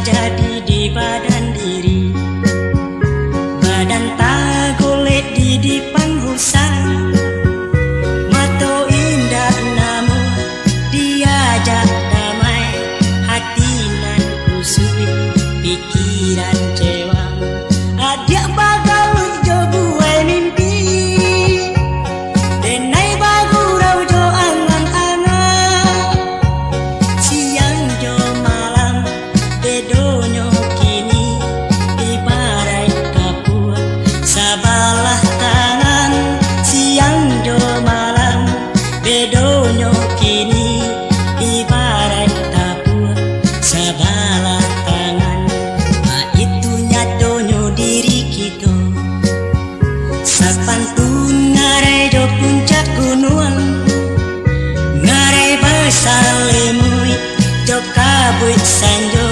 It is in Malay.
jadi di badan diri. Badan tak golek di panghusan, mato indah namun diajak damai, hati nan kusui pikiran cewang. Adik bagal jo buai mimpi, denai bagu rau jo angan-angan, siang jo malam bedonyo kini ibarat kapur sabalah tangan. Siang jo malam bedonyo kini ibarat kapur sabalah tangan. Itu nyadonyo diri kita sapantun ngarai do puncak gunung, ngarai bersalemui jo kabut sanjo